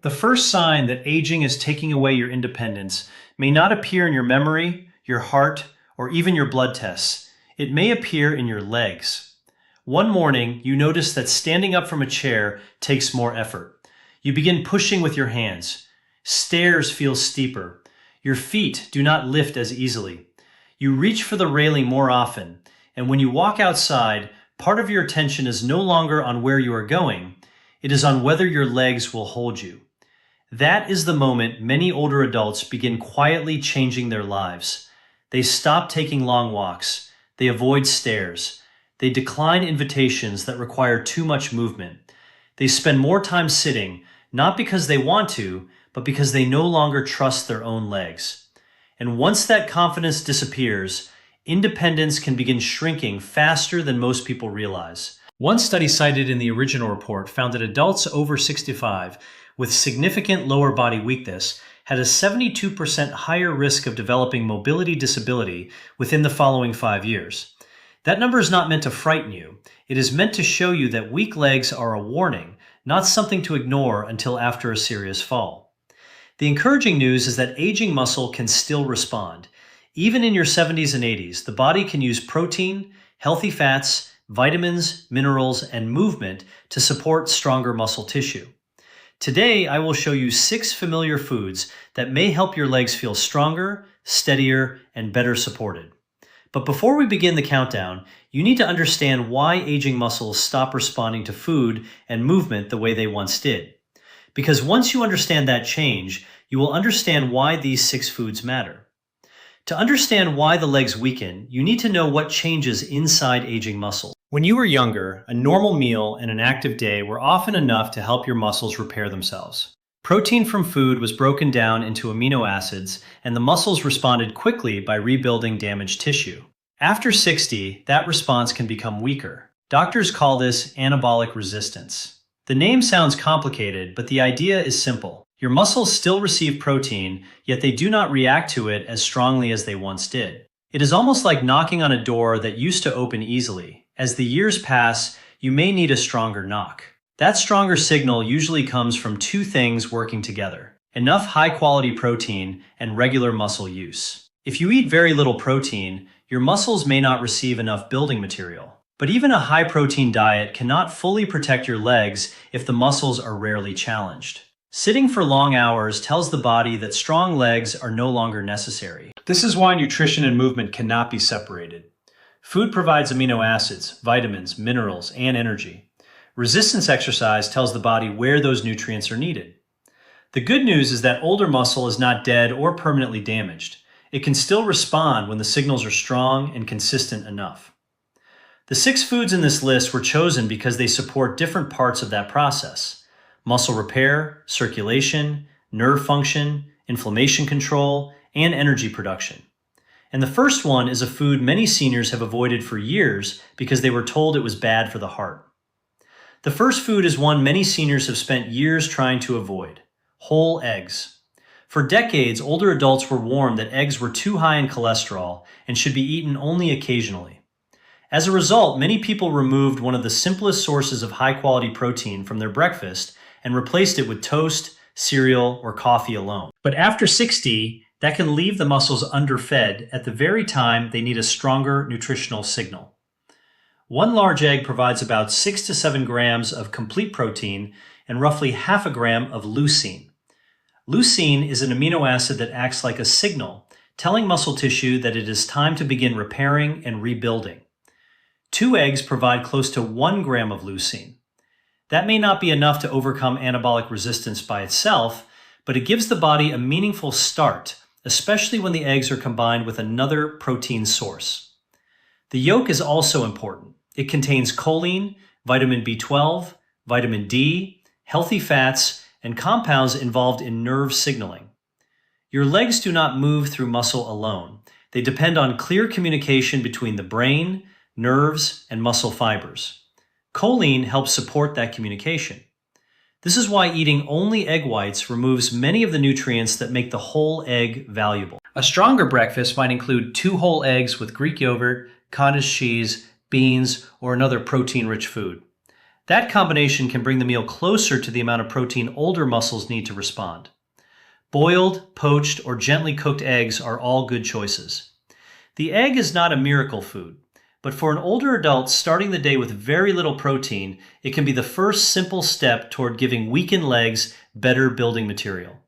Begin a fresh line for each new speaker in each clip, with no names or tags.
The first sign that aging is taking away your independence may not appear in your memory, your heart, or even your blood tests. It may appear in your legs. One morning, you notice that standing up from a chair takes more effort. You begin pushing with your hands. Stairs feel steeper. Your feet do not lift as easily. You reach for the railing more often, and when you walk outside, part of your attention is no longer on where you are going. It is on whether your legs will hold you. That is the moment many older adults begin quietly changing their lives. They stop taking long walks. They avoid stairs. They decline invitations that require too much movement. They spend more time sitting, not because they want to, but because they no longer trust their own legs. And once that confidence disappears, independence can begin shrinking faster than most people realize. One study cited in the original report found that adults over 65 with significant lower body weakness had a 72% higher risk of developing mobility disability within the following 5 years. That number is not meant to frighten you. It is meant to show you that weak legs are a warning, not something to ignore until after a serious fall. The encouraging news is that aging muscle can still respond. Even in your 70s and 80s, the body can use protein, healthy fats, vitamins, minerals, and movement to support stronger muscle tissue. Today, I will show you 6 familiar foods that may help your legs feel stronger, steadier, and better supported. But before we begin the countdown, you need to understand why aging muscles stop responding to food and movement the way they once did. Because once you understand that change, you will understand why these 6 foods matter. To understand why the legs weaken, you need to know what changes inside aging muscles. When you were younger, a normal meal and an active day were often enough to help your muscles repair themselves. Protein from food was broken down into amino acids, and the muscles responded quickly by rebuilding damaged tissue. After 60, that response can become weaker. Doctors call this anabolic resistance. The name sounds complicated, but the idea is simple. Your muscles still receive protein, yet they do not react to it as strongly as they once did. It is almost like knocking on a door that used to open easily. As the years pass, you may need a stronger knock. That stronger signal usually comes from 2 things working together: enough high-quality protein and regular muscle use. If you eat very little protein, your muscles may not receive enough building material. But even a high-protein diet cannot fully protect your legs if the muscles are rarely challenged. Sitting for long hours tells the body that strong legs are no longer necessary. This is why nutrition and movement cannot be separated. Food provides amino acids, vitamins, minerals, and energy. Resistance exercise tells the body where those nutrients are needed. The good news is that older muscle is not dead or permanently damaged. It can still respond when the signals are strong and consistent enough. The 6 foods in this list were chosen because they support different parts of that process: muscle repair, circulation, nerve function, inflammation control, and energy production. And the first one is a food many seniors have avoided for years because they were told it was bad for the heart. The first food is one many seniors have spent years trying to avoid: whole eggs. For decades, older adults were warned that eggs were too high in cholesterol and should be eaten only occasionally. As a result, many people removed one of the simplest sources of high-quality protein from their breakfast and replaced it with toast, cereal, or coffee alone. But after 60, that can leave the muscles underfed at the very time they need a stronger nutritional signal. One large egg provides about 6 to 7 grams of complete protein and roughly half a gram of leucine. Leucine is an amino acid that acts like a signal, telling muscle tissue that it is time to begin repairing and rebuilding. 2 eggs provide close to 1 gram of leucine. That may not be enough to overcome anabolic resistance by itself, but it gives the body a meaningful start, especially when the eggs are combined with another protein source. The yolk is also important. It contains choline, vitamin B12, vitamin D, healthy fats, and compounds involved in nerve signaling. Your legs do not move through muscle alone. They depend on clear communication between the brain, nerves, and muscle fibers. Choline helps support that communication. This is why eating only egg whites removes many of the nutrients that make the whole egg valuable. A stronger breakfast might include 2 whole eggs with Greek yogurt, cottage cheese, beans, or another protein-rich food. That combination can bring the meal closer to the amount of protein older muscles need to respond. Boiled, poached, or gently cooked eggs are all good choices. The egg is not a miracle food, but for an older adult starting the day with very little protein, it can be the first simple step toward giving weakened legs better building material.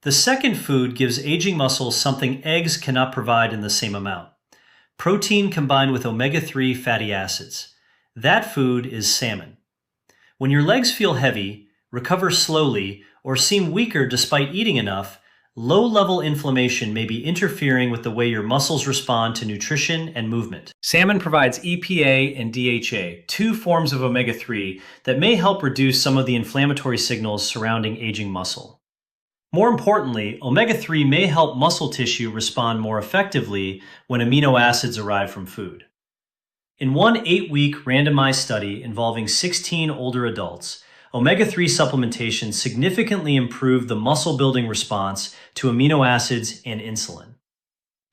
The second food gives aging muscles something eggs cannot provide in the same amount: protein combined with omega-3 fatty acids. That food is salmon. When your legs feel heavy, recover slowly, or seem weaker despite eating enough, low-level inflammation may be interfering with the way your muscles respond to nutrition and movement. Salmon provides EPA and DHA, two forms of omega-3 that may help reduce some of the inflammatory signals surrounding aging muscle. More importantly, omega-3 may help muscle tissue respond more effectively when amino acids arrive from food. In one 8-week randomized study involving 16 older adults, omega-3 supplementation significantly improved the muscle-building response to amino acids and insulin.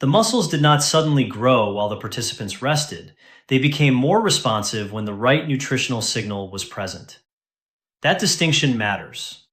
The muscles did not suddenly grow while the participants rested. They became more responsive when the right nutritional signal was present. That distinction matters.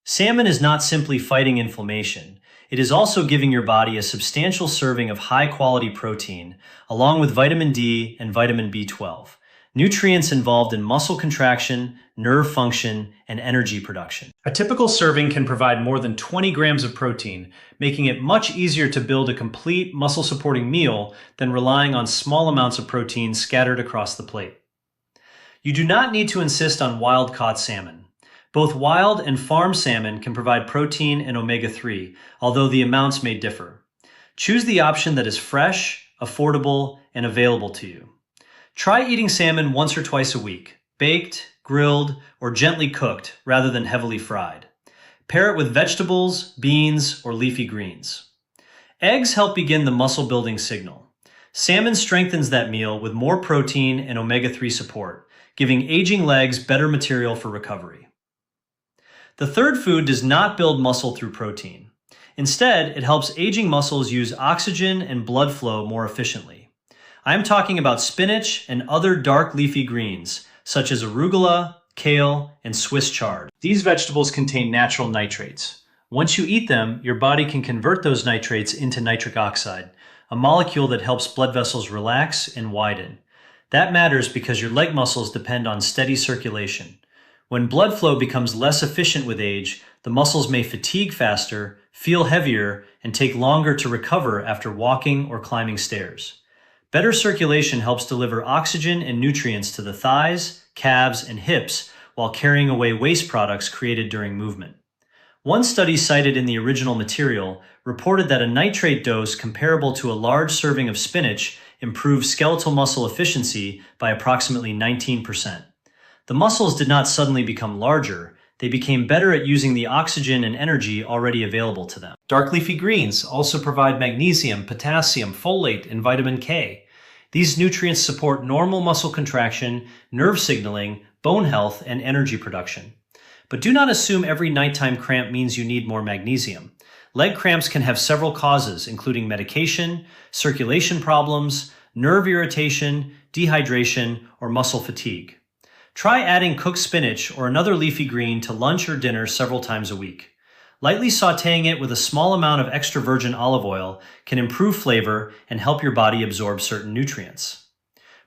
Salmon is not simply fighting inflammation. It is also giving your body a substantial serving of high-quality protein, along with vitamin D and vitamin B12, nutrients involved in muscle contraction, nerve function, and energy production. A typical serving can provide more than 20 grams of protein, making it much easier to build a complete muscle-supporting meal than relying on small amounts of protein scattered across the plate. You do not need to insist on wild-caught salmon. Both wild and farm salmon can provide protein and omega-3, although the amounts may differ. Choose the option that is fresh, affordable, and available to you. Try eating salmon once or twice a week, baked, grilled, or gently cooked rather than heavily fried. Pair it with vegetables, beans, or leafy greens. Eggs help begin the muscle-building signal. Salmon strengthens that meal with more protein and omega-3 support, giving aging legs better material for recovery. The third food does not build muscle through protein. Instead, it helps aging muscles use oxygen and blood flow more efficiently. I am talking about spinach and other dark leafy greens, such as arugula, kale, and Swiss chard. These vegetables contain natural nitrates. Once you eat them, your body can convert those nitrates into nitric oxide, a molecule that helps blood vessels relax and widen. That matters because your leg muscles depend on steady circulation. When blood flow becomes less efficient with age, the muscles may fatigue faster, feel heavier, and take longer to recover after walking or climbing stairs. Better circulation helps deliver oxygen and nutrients to the thighs, calves, and hips while carrying away waste products created during movement. One study cited in the original material reported that a nitrate dose comparable to a large serving of spinach improved skeletal muscle efficiency by approximately 19%. The muscles did not suddenly become larger, they became better at using the oxygen and energy already available to them. Dark leafy greens also provide magnesium, potassium, folate, and vitamin K. These nutrients support normal muscle contraction, nerve signaling, bone health, and energy production. But do not assume every nighttime cramp means you need more magnesium. Leg cramps can have several causes, including medication, circulation problems, nerve irritation, dehydration, or muscle fatigue. Try adding cooked spinach or another leafy green to lunch or dinner several times a week. Lightly sautéing it with a small amount of extra virgin olive oil can improve flavor and help your body absorb certain nutrients.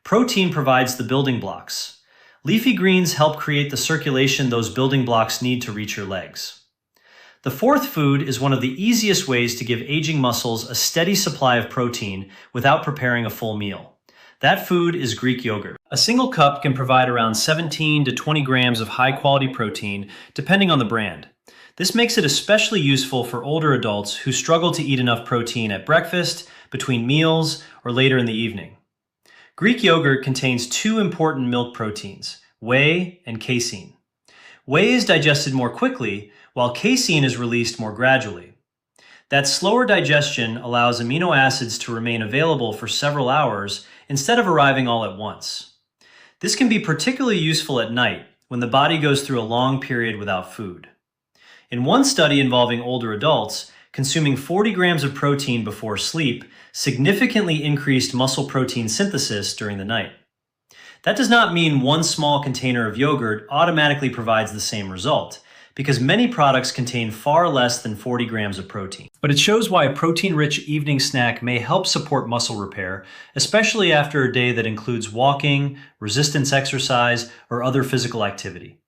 Protein provides the building blocks. Leafy greens help create the circulation those building blocks need to reach your legs. The fourth food is one of the easiest ways to give aging muscles a steady supply of protein without preparing a full meal. That food is Greek yogurt. A single cup can provide around 17 to 20 grams of high-quality protein, depending on the brand. This makes it especially useful for older adults who struggle to eat enough protein at breakfast, between meals, or later in the evening. Greek yogurt contains two important milk proteins, whey and casein. Whey is digested more quickly, while casein is released more gradually. That slower digestion allows amino acids to remain available for several hours instead of arriving all at once. This can be particularly useful at night when the body goes through a long period without food. In one study involving older adults, consuming 40 grams of protein before sleep significantly increased muscle protein synthesis during the night. That does not mean one small container of yogurt automatically provides the same result, because many products contain far less than 40 grams of protein. But it shows why a protein-rich evening snack may help support muscle repair, especially after a day that includes walking, resistance exercise, or other physical activity.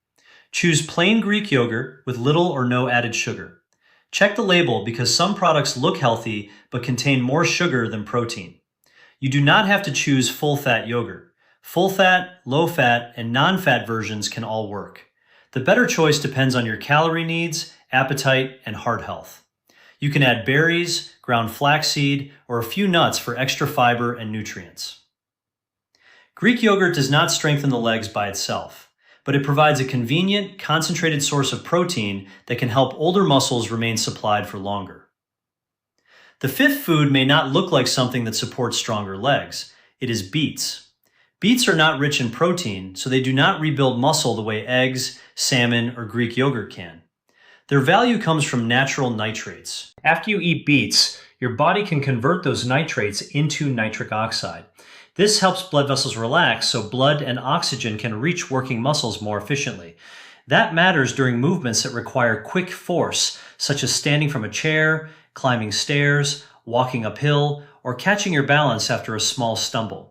Choose plain Greek yogurt with little or no added sugar. Check the label because some products look healthy but contain more sugar than protein. You do not have to choose full-fat yogurt. Full-fat, low-fat, and non-fat versions can all work. The better choice depends on your calorie needs, appetite, and heart health. You can add berries, ground flaxseed, or a few nuts for extra fiber and nutrients. Greek yogurt does not strengthen the legs by itself, but it provides a convenient, concentrated source of protein that can help older muscles remain supplied for longer. The fifth food may not look like something that supports stronger legs. It is beets. Beets are not rich in protein, so they do not rebuild muscle the way eggs, salmon, or Greek yogurt can. Their value comes from natural nitrates. After you eat beets, your body can convert those nitrates into nitric oxide. This helps blood vessels relax so blood and oxygen can reach working muscles more efficiently. That matters during movements that require quick force, such as standing from a chair, climbing stairs, walking uphill, or catching your balance after a small stumble.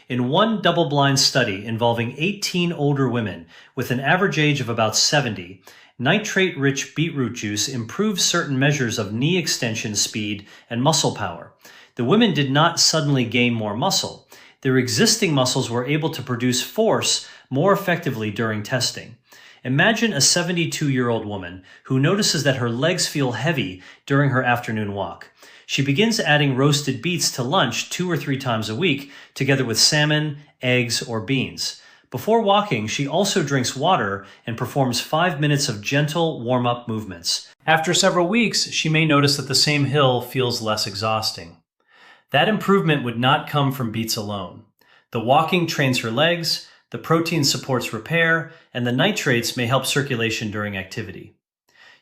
In one double-blind study involving 18 older women with an average age of about 70, nitrate-rich beetroot juice improved certain measures of knee extension speed and muscle power. The women did not suddenly gain more muscle. Their existing muscles were able to produce force more effectively during testing. Imagine a 72-year-old woman who notices that her legs feel heavy during her afternoon walk. She begins adding roasted beets to lunch 2 or 3 times a week, together with salmon, eggs, or beans. Before walking, she also drinks water and performs 5 minutes of gentle warm-up movements. After several weeks, she may notice that the same hill feels less exhausting. That improvement would not come from beets alone. The walking trains her legs, the protein supports repair, and the nitrates may help circulation during activity.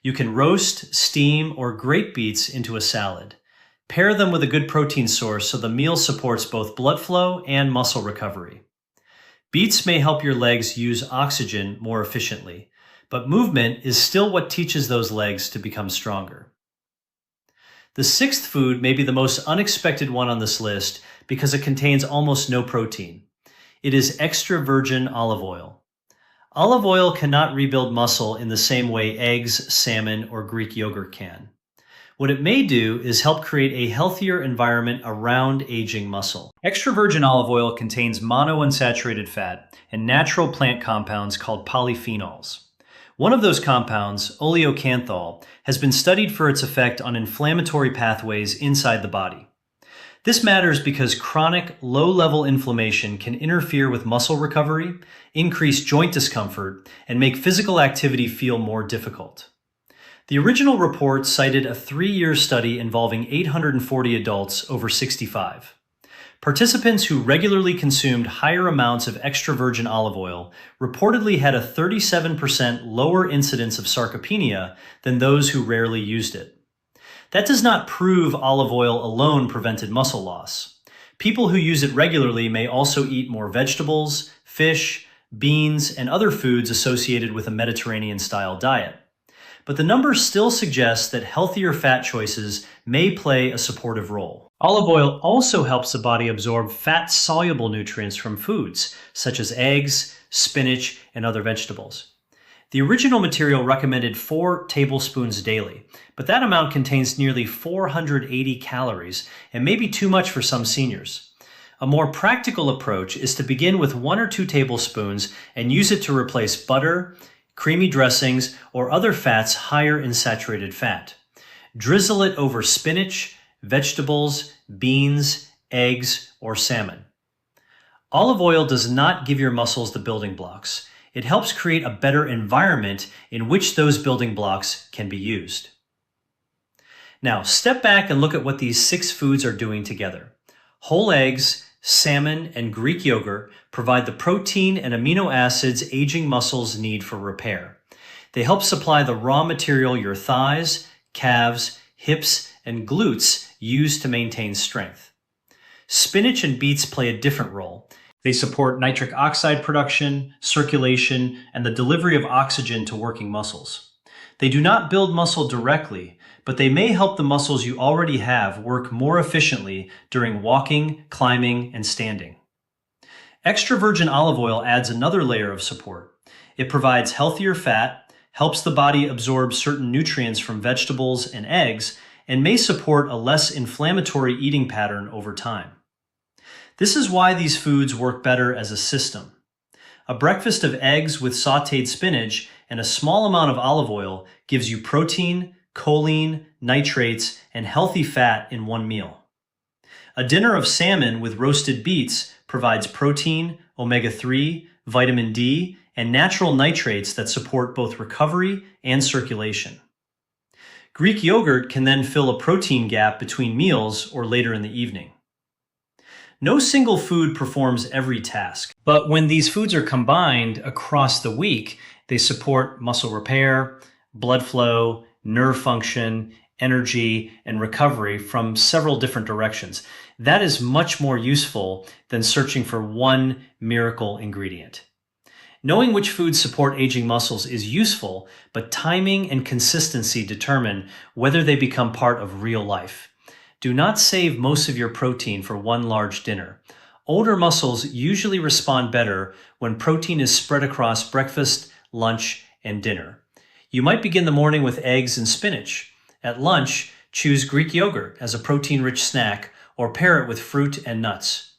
You can roast, steam, or grate beets into a salad. Pair them with a good protein source so the meal supports both blood flow and muscle recovery. Beets may help your legs use oxygen more efficiently, but movement is still what teaches those legs to become stronger. The sixth food may be the most unexpected one on this list because it contains almost no protein. It is extra virgin olive oil. Olive oil cannot rebuild muscle in the same way eggs, salmon, or Greek yogurt can. What it may do is help create a healthier environment around aging muscle. Extra virgin olive oil contains monounsaturated fat and natural plant compounds called polyphenols. One of those compounds, oleocanthal, has been studied for its effect on inflammatory pathways inside the body. This matters because chronic, low-level inflammation can interfere with muscle recovery, increase joint discomfort, and make physical activity feel more difficult. The original report cited a 3-year study involving 840 adults over 65. Participants who regularly consumed higher amounts of extra virgin olive oil reportedly had a 37% lower incidence of sarcopenia than those who rarely used it. That does not prove olive oil alone prevented muscle loss. People who use it regularly may also eat more vegetables, fish, beans, and other foods associated with a Mediterranean-style diet. But the numbers still suggest that healthier fat choices may play a supportive role. Olive oil also helps the body absorb fat-soluble nutrients from foods, such as eggs, spinach, and other vegetables. The original material recommended 4 tablespoons daily, but that amount contains nearly 480 calories and may be too much for some seniors. A more practical approach is to begin with 1 or 2 tablespoons and use it to replace butter, creamy dressings, or other fats higher in saturated fat. Drizzle it over spinach, vegetables, beans, eggs, or salmon. Olive oil does not give your muscles the building blocks. It helps create a better environment in which those building blocks can be used. Now, step back and look at what these 6 foods are doing together. Whole eggs, salmon, and Greek yogurt provide the protein and amino acids aging muscles need for repair. They help supply the raw material your thighs, calves, hips, and glutes use to maintain strength. Spinach and beets play a different role. They support nitric oxide production, circulation, and the delivery of oxygen to working muscles. They do not build muscle directly, but they may help the muscles you already have work more efficiently during walking, climbing, and standing. Extra virgin olive oil adds another layer of support. It provides healthier fat, helps the body absorb certain nutrients from vegetables and eggs, and may support a less inflammatory eating pattern over time. This is why these foods work better as a system. A breakfast of eggs with sautéed spinach and a small amount of olive oil gives you protein, choline, nitrates, and healthy fat in one meal. A dinner of salmon with roasted beets provides protein, omega-3, vitamin D, and natural nitrates that support both recovery and circulation. Greek yogurt can then fill a protein gap between meals or later in the evening. No single food performs every task, but when these foods are combined across the week, they support muscle repair, blood flow, nerve function, energy, and recovery from several different directions. That is much more useful than searching for one miracle ingredient. Knowing which foods support aging muscles is useful, but timing and consistency determine whether they become part of real life. Do not save most of your protein for one large dinner. Older muscles usually respond better when protein is spread across breakfast, lunch, and dinner. You might begin the morning with eggs and spinach. At lunch, choose Greek yogurt as a protein-rich snack or pair it with fruit and nuts.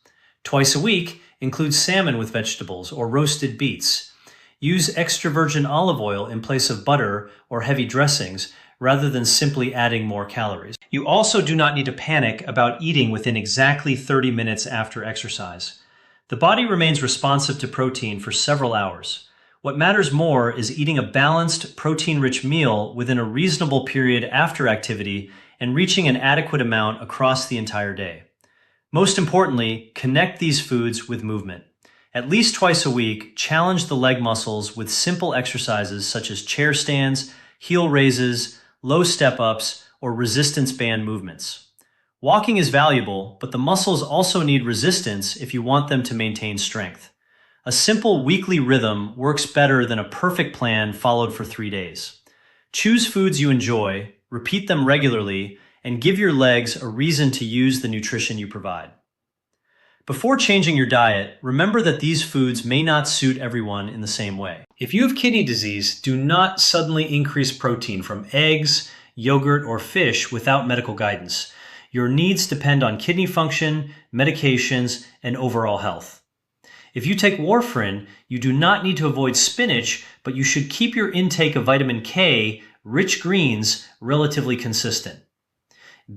Twice a week, include salmon with vegetables or roasted beets. Use extra virgin olive oil in place of butter or heavy dressings rather than simply adding more calories. You also do not need to panic about eating within exactly 30 minutes after exercise. The body remains responsive to protein for several hours. What matters more is eating a balanced, protein-rich meal within a reasonable period after activity and reaching an adequate amount across the entire day. Most importantly, connect these foods with movement. At least twice a week, challenge the leg muscles with simple exercises such as chair stands, heel raises, low step-ups, or resistance band movements. Walking is valuable, but the muscles also need resistance if you want them to maintain strength. A simple weekly rhythm works better than a perfect plan followed for 3 days. Choose foods you enjoy, repeat them regularly, and give your legs a reason to use the nutrition you provide. Before changing your diet, remember that these foods may not suit everyone in the same way. If you have kidney disease, do not suddenly increase protein from eggs, yogurt, or fish without medical guidance. Your needs depend on kidney function, medications, and overall health. If you take warfarin, you do not need to avoid spinach, but you should keep your intake of vitamin K, rich greens, relatively consistent.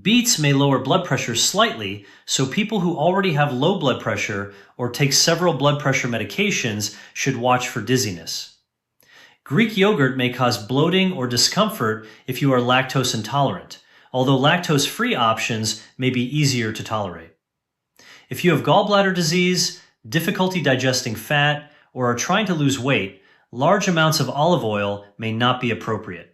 Beets may lower blood pressure slightly, so people who already have low blood pressure or take several blood pressure medications should watch for dizziness. Greek yogurt may cause bloating or discomfort if you are lactose intolerant, although lactose-free options may be easier to tolerate. If you have gallbladder disease, difficulty digesting fat, or are trying to lose weight, large amounts of olive oil may not be appropriate.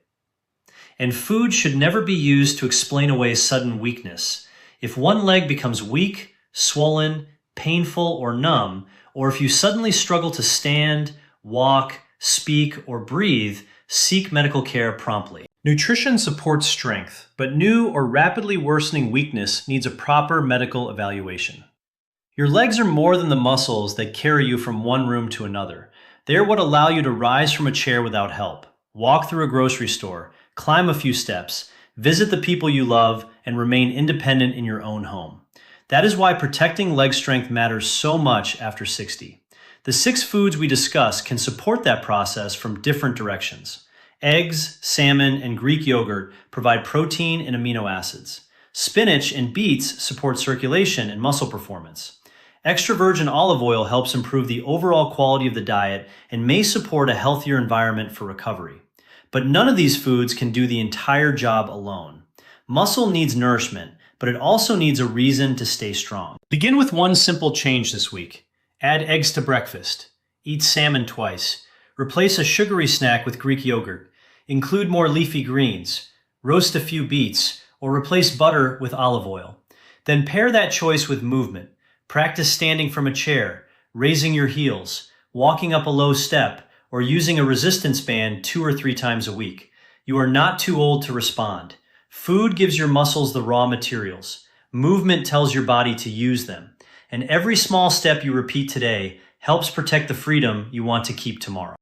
And food should never be used to explain away sudden weakness. If one leg becomes weak, swollen, painful, or numb, or if you suddenly struggle to stand, walk, speak, or breathe, seek medical care promptly. Nutrition supports strength, but new or rapidly worsening weakness needs a proper medical evaluation. Your legs are more than the muscles that carry you from one room to another. They are what allow you to rise from a chair without help, walk through a grocery store, climb a few steps, visit the people you love, and remain independent in your own home. That is why protecting leg strength matters so much after 60. The 6 foods we discuss can support that process from different directions. Eggs, salmon, and Greek yogurt provide protein and amino acids. Spinach and beets support circulation and muscle performance. Extra virgin olive oil helps improve the overall quality of the diet and may support a healthier environment for recovery. But none of these foods can do the entire job alone. Muscle needs nourishment, but it also needs a reason to stay strong. Begin with one simple change this week. Add eggs to breakfast. Eat salmon twice. Replace a sugary snack with Greek yogurt. Include more leafy greens. Roast a few beets, or replace butter with olive oil. Then pair that choice with movement. Practice standing from a chair. raising your heels, walking up a low step, or using a resistance band 2 or 3 times a week. You are not too old to respond. Food gives your muscles the raw materials. Movement tells your body to use them. And every small step you repeat today helps protect the freedom you want to keep tomorrow.